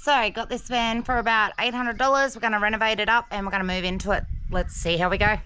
So I got this van for about $800. We're going to renovate it up and we're going to move into it. Let's see how we go.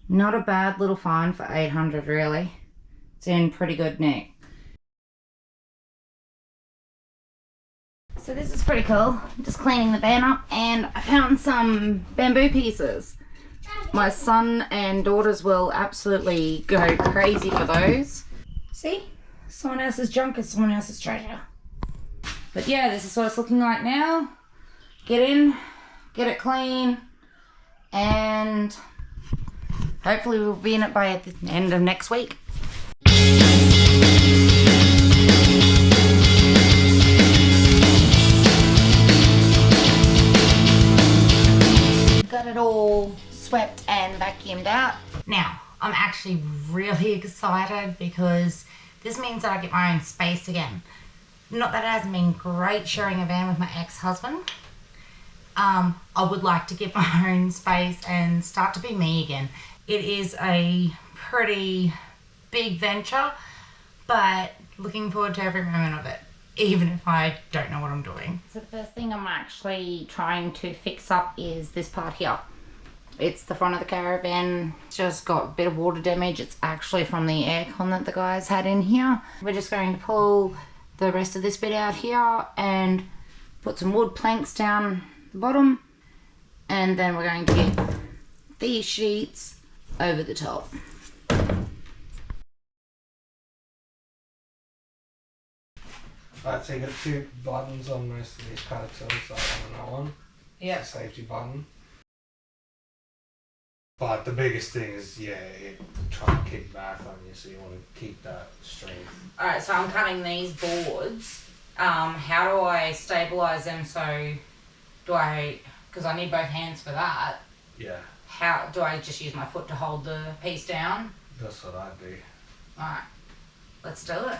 Not a bad little find for $800 really. It's in pretty good nick. So this is pretty cool. I'm just cleaning the van up and I found some bamboo pieces. My son and daughters will absolutely go crazy for those. See? Someone else's junk is someone else's treasure. But yeah, this is what it's looking like now. Get in, get it clean, and hopefully we'll be in it by the end of next week. Got it all swept and vacuumed out. Now, I'm actually really excited because this means that I get my own space again. Not that it hasn't been great sharing a van with my ex-husband. I would like to get my own space and start to be me again. It is a pretty big venture, but looking forward to every moment of it, even if I don't know what I'm doing. So the first thing I'm actually trying to fix up is this part here. It's the front of the Caravan. It's just got a bit of water damage. It's actually from the aircon that the guys had in here. We're just going to pull the rest of this bit out here and put some wood planks down the bottom, and then we're going to get these sheets over the top. Right, so you got 2 buttons on most of these car tools, that one and that one. Yeah. It's a safety button. But the biggest thing is, yeah, it try and kick back on you, so you want to keep that strength. Alright, so I'm cutting these boards. How do I stabilize them? So because I need both hands for that. Yeah. How do I just use my foot to hold the piece down? That's what I do. Alright, let's do it.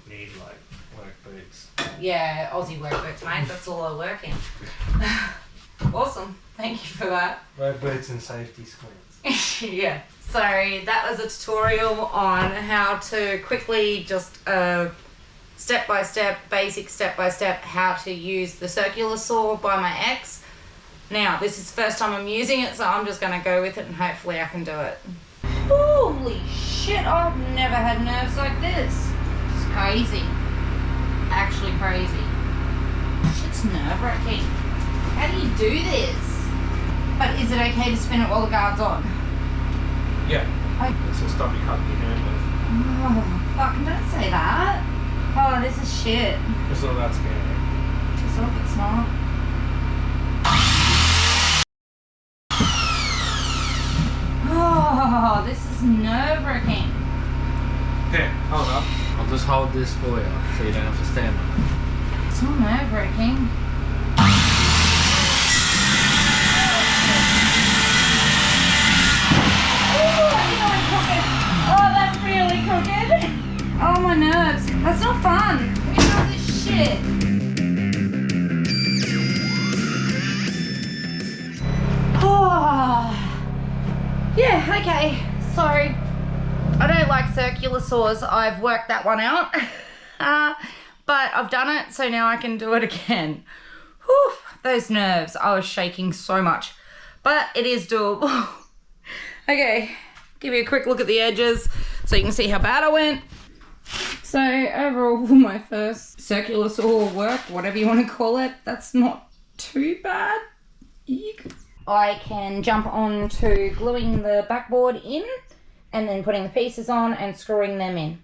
You need like work boots. Yeah, Aussie work boots, mate. That's all I work in. Awesome. Thank you for that. Work boots and safety squints. Yeah. So that was a tutorial on how to quickly just step-by-step, basic step-by-step, how to use the circular saw by my ex. Now, this is the first time I'm using it, so I'm just going to go with it and hopefully I can do it. Holy shit, I've never had nerves like this. It's crazy. Actually crazy. Shit's nerve-wracking. How do you do this? But is it okay to spin it while the guard's on? Yeah. This will stop you cutting your hand off. Oh, fucking don't say that. Oh, this is shit. It's not that scary. Just hope it's not. Oh, this is nerve-wracking. Here, hold up. I'll just hold this for you so you don't have to stand on it. It's not nerve-wracking. Oh, that's really crooked. Oh, my nerves. That's not fun. Who does this shit? Oh. Yeah, okay. So, I don't like circular saws. I've worked that one out. But I've done it, so now I can do it again. Whew, those nerves. I was shaking so much. But it is doable. Okay, give you a quick look at the edges so you can see how bad I went. So overall, my first circular saw work, whatever you want to call it, that's not too bad. Eek. I can jump on to gluing the backboard in and then putting the pieces on and screwing them in.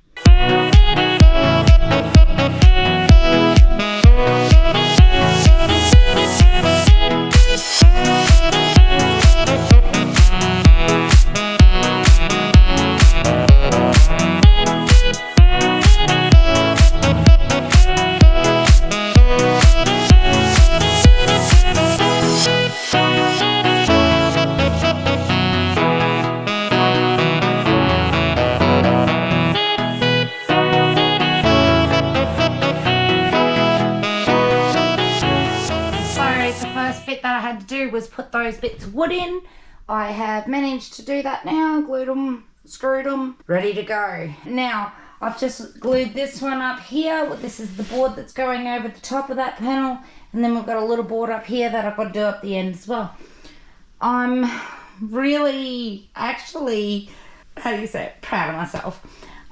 Was put those bits of wood in. I have managed to do that now, glued them, screwed them, ready to go. Now, I've just glued this one up here. This is the board that's going over the top of that panel. And then we've got a little board up here that I've got to do up the end as well. I'm really, actually, how do you say it? Proud of myself.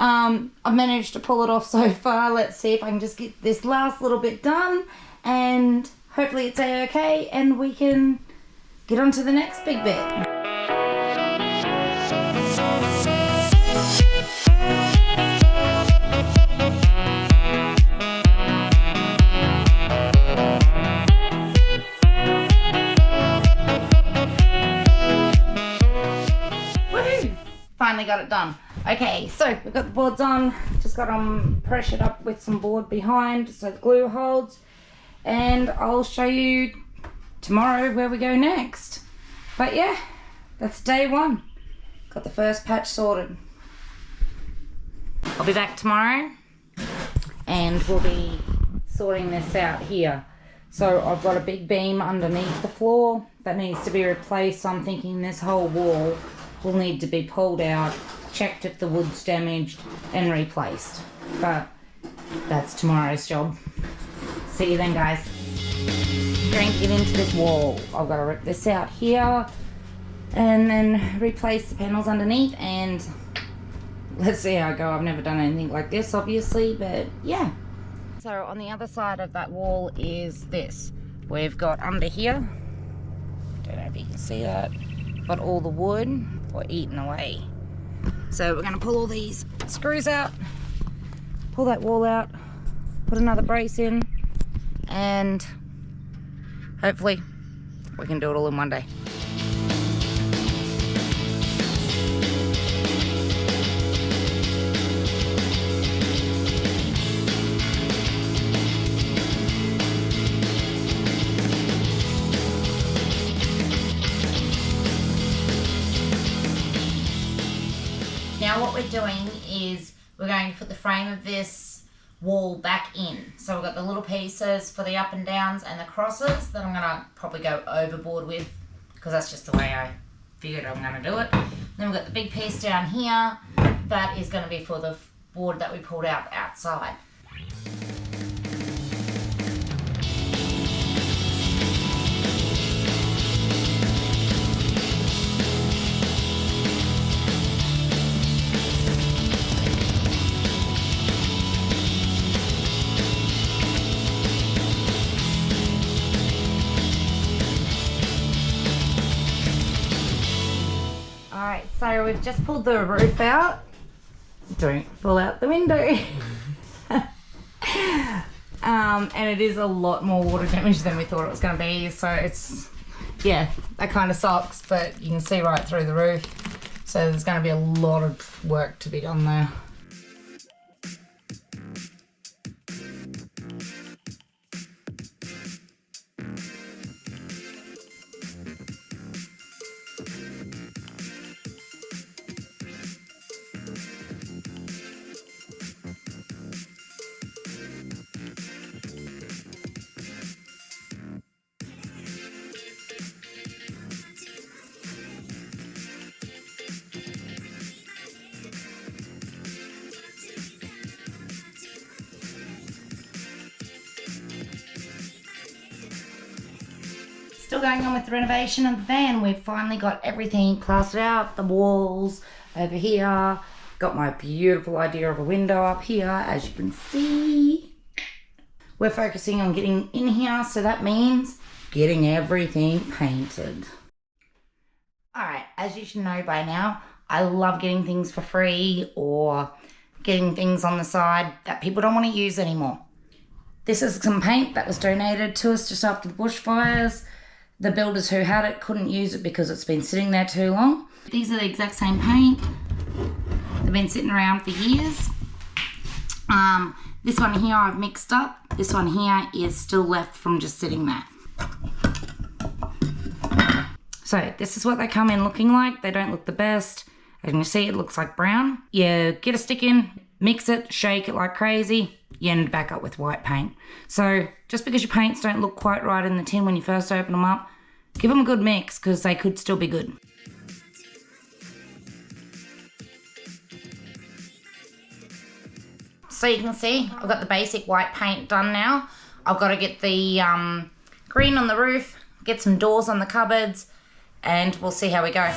I've managed to pull it off so far. Let's see if I can just get this last little bit done. And hopefully it's okay and we can get on to the next big bit. Finally got it done. Okay, so we've got the boards on, just got them pressured up with some board behind so the glue holds, and I'll show you tomorrow where we go next. But yeah, that's day one. Got the first patch sorted. I'll be back tomorrow and we'll be sorting this out here. So I've got a big beam underneath the floor that needs to be replaced. So I'm thinking this whole wall will need to be pulled out, checked if the wood's damaged, and replaced. But that's tomorrow's job. See you then, guys. Going to get into this wall. I've got to rip this out here and then replace the panels underneath, and let's see how I go. I've never done anything like this, obviously, but yeah. So on the other side of that wall is this. We've got under here, don't know if you can see that, got all the wood or eaten away. So we're going to pull all these screws out, pull that wall out, put another brace in, and hopefully we can do it all in one day. Now what we're doing is we're going to put the frame of this wall back in. So we've got the little pieces for the up and downs and the crosses that I'm going to probably go overboard with, because that's just the way I figured I'm going to do it. Then we've got the big piece down here that is going to be for the board that we pulled out outside. Alright, so we've just pulled the roof out. Don't fall out the window. And it is a lot more water damage than we thought it was going to be. So it's, yeah, that kind of sucks, but you can see right through the roof. So there's going to be a lot of work to be done there. Still going on with the renovation of the van. We've finally got everything plastered out, the walls over here. Got my beautiful idea of a window up here, as you can see. We're focusing on getting in here, so that means getting everything painted. Alright, as you should know by now, I love getting things for free or getting things on the side that people don't want to use anymore. This is some paint that was donated to us just after the bushfires. The builders who had it couldn't use it because it's been sitting there too long. These are the exact same paint. They've been sitting around for years. This one here I've mixed up. This one here is still left from just sitting there. So this is what they come in looking like. They don't look the best. As you can see, it looks like brown. You get a stick in, mix it, shake it like crazy, you end back up with white paint. So just because your paints don't look quite right in the tin when you first open them up, give them a good mix because they could still be good. So you can see I've got the basic white paint done now. I've got to get the green on the roof, get some doors on the cupboards, and we'll see how we go.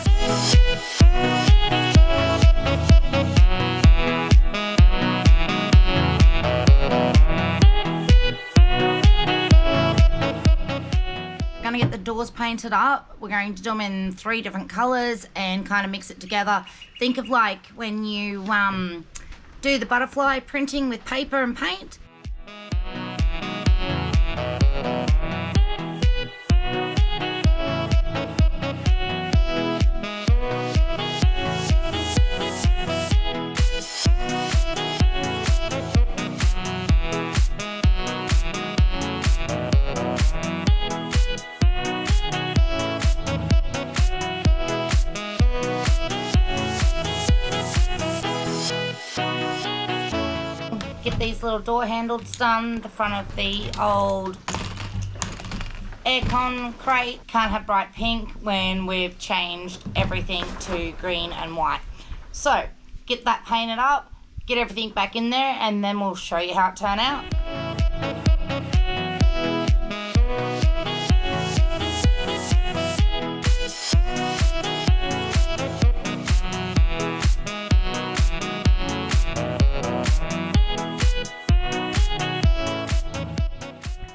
Going to get the doors painted up. We're going to do them in 3 different colours and kind of mix it together. Think of like when you do the butterfly printing with paper and paint. Get these little door handles done, the front of the old aircon crate. Can't have bright pink when we've changed everything to green and white. So get that painted up, get everything back in there, and then we'll show you how it turned out.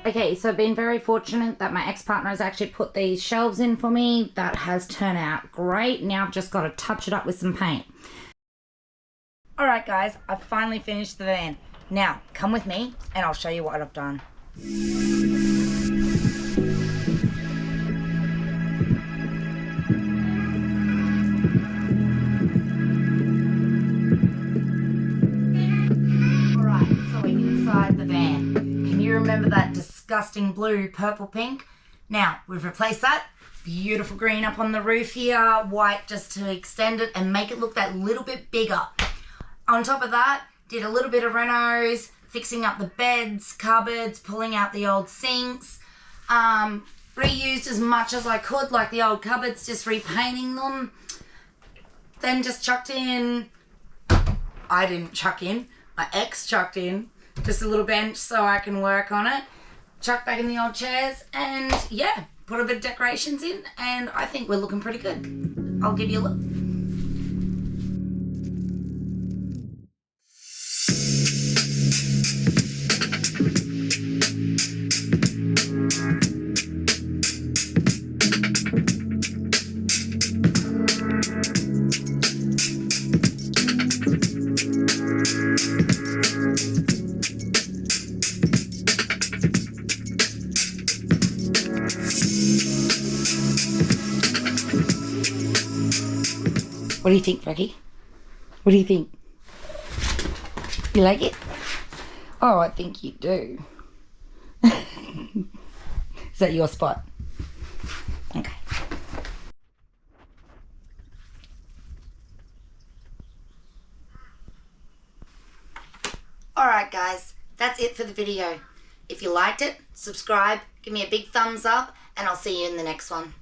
Okay, so I've been very fortunate that my ex-partner has actually put these shelves in for me. That has turned out great. Now I've just got to touch it up with some paint. Alright guys, I've finally finished the van. Now, come with me and I'll show you what I've done. Alright, so we're inside the van. Can you remember that disgusting blue, purple, pink? Now, we've replaced that. Beautiful green up on the roof here. White just to extend it and make it look that little bit bigger. On top of that, did a little bit of renos, fixing up the beds, cupboards, pulling out the old sinks. Reused as much as I could, like the old cupboards, just repainting them. Then just chucked in, I didn't chuck in, my ex chucked in, just a little bench so I can work on it. Chuck back in the old chairs and yeah, put a bit of decorations in and I think we're looking pretty good. I'll give you a look. What do you think, Frankie? What do you think? You like it? Oh, I think you do. Is that your spot? Okay. Alright guys, that's it for the video. If you liked it, subscribe, give me a big thumbs up, and I'll see you in the next one.